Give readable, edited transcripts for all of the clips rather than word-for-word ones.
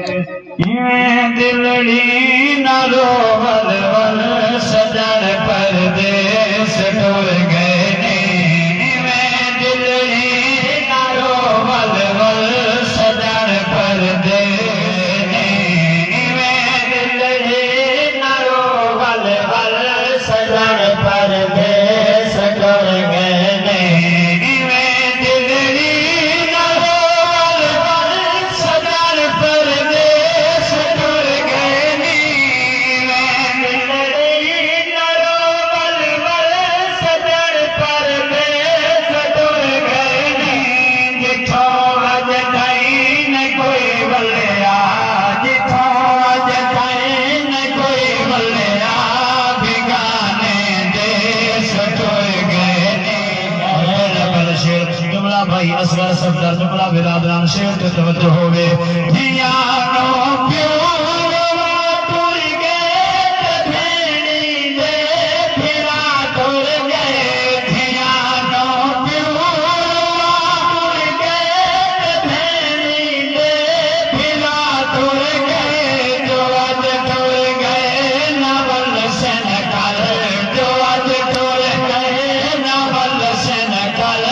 इवें दिलड़ी न रोवल वल सजन परदेस टुर गए ने इवें दिलड़ी न रोवल वल सजन परदेस ने इवें दिलड़ी न रोवल वल सजन परदेस टुर गए ने इवें दिलड़ी न रोवल वल सजन परदेस टुर गए ने इवें दिलड़ी न रोवल वल सजन परदेस टुर गए ने जिथों अज ताईं न कोई वलिया जिथों अज ताईं न कोई वलिया बिगाने देश टुर गए ने लबल शेर जुमला भाई असगर सफदर जुमला बिरादरान शेर ते तवज्जो होवे धियानो प्यूरवा टुर गए ते भेड़ी दे फिरा टुर गए धियानो प्यूरवा टुर गए ते भेड़ी दे फिरा टुर गए जो अज टुर गए नवल सन कल जो अज टुर गए नवल सन कल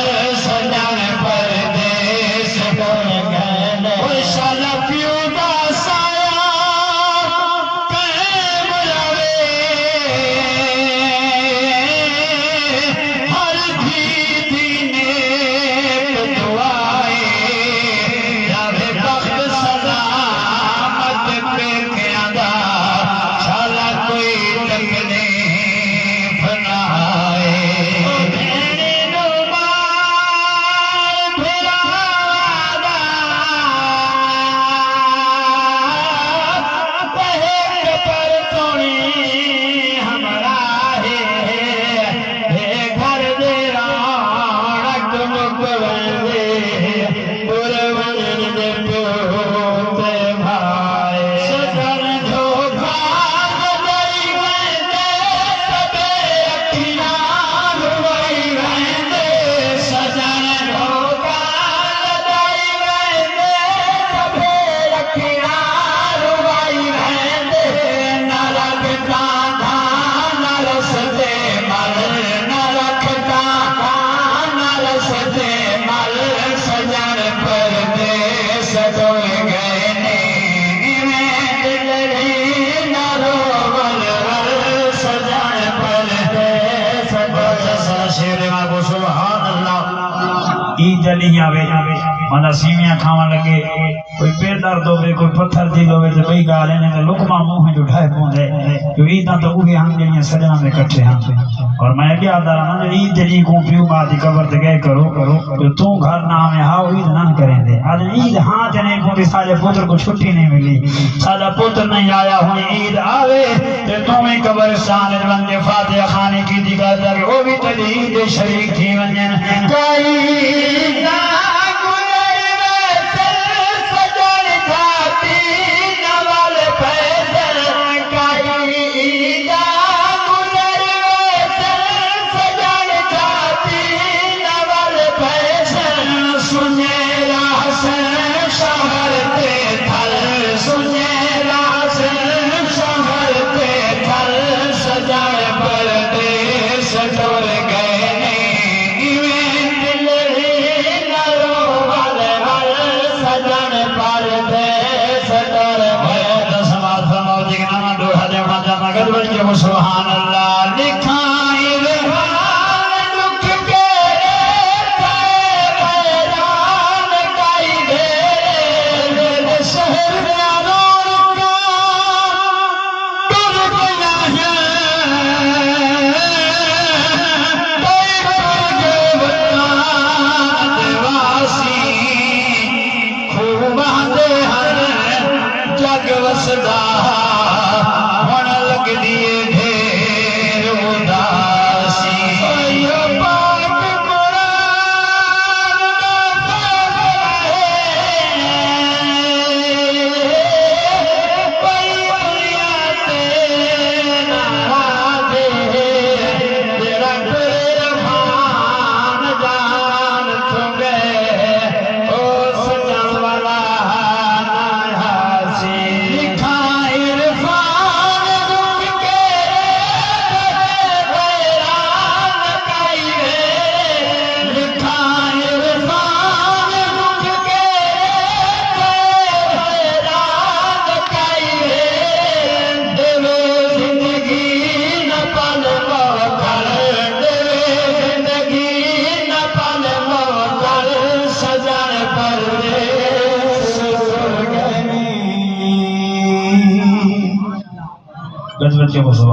सजन परदेस टुर गए ओ शाला प्यू दा साया कायम रवे हर धी दी नेक दुआए जावे बख्त सलामत पेखियां दा शाला कोई तकलीफ ना आए भेड़ी नु मार फिरादा पहक पर तोणी हमरा हे घर दे रौनक मुक वंदे पुर वंजन दे प्यो ते भाई सजन धोखा गई वंदे सबे अखियां रुवाई वंदे सजन धोखा गई वंदे सबे अखियां रुवाई वंदे न रखता न रसते मल न रखता न रसते मल सजन परदेस टुर गए ने इवें दिलड़ी न रोवल वल सजन परदेस टुर शेर मां सुभान अल्लाह ई जली आवे माना सीवियां खावन लगे कोई पेट दर्द होवे कोई पत्थर दिल होवे ते बई गाल ने लुकमा मुंह जो ढाए पोंदे जो ईदा तो उहे हम जड़ियां सजना में इकट्ठे हैं और मैं क्या दारा ना ई जली को पियो मां दी कब्र ते गए करो तो तू घर ना में हाओ ईद ना करेंदे आज ईद हां जने को भी सारे पुत्र को छुट्टी नहीं मिली सादा पुत्र नहीं आया हुई ईद आवे ते तू में कब्रिस्तान वंदे फातिहा खाने की दिगा जाके वो भी तली ईद शरीक थी वंजन कई ना सुभान अल्लाह लिखाई रहमान दुख के हैरान काई दे शहर नारों का डर गया है वासी खूब आते हर जग वसदा दिए ढेर उदासी पाक कुरान जान सच्चे मुसलमान।